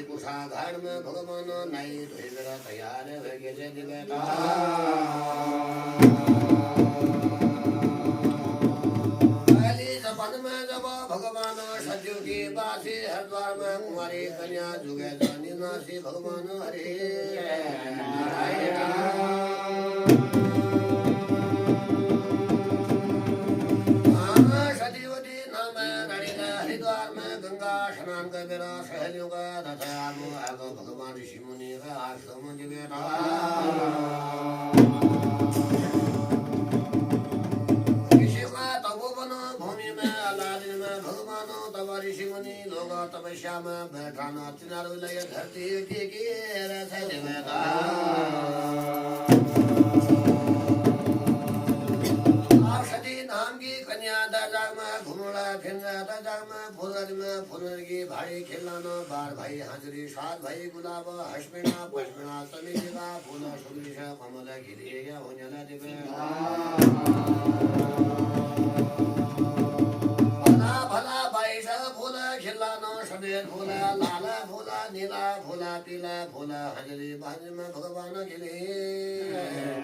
कुशा घाट में भगवान नहीं धोई मेरा तैयार है के दिवे का पद में जब भगवान सज्जु की बासी हरिद्वार में कुमारी कन्या जुगे जानी नासी भगवान हरे सतीवती नाम हरिद्वार में गंगा स्नान कर मेरा सहेलियों का दशा भगवान ऋषि मुनि का आश्रम जुगेरा ऋषि मुनि लोग तपस्या में बैठाना चिनार विलय धरती की सती नाम की कन्या दरजाग में घूमड़ा फिर दरजाग में फुलर की भाई खिलाना बार भाई हाजरी सात भाई गुलाब हसमिना पश्मिना समितिका फूल सुदृश कमल गिरी होने दिवे सफेद फूला लाल फूला नीला फूला पीला फूला हजरी बाजी में भगवान के लिए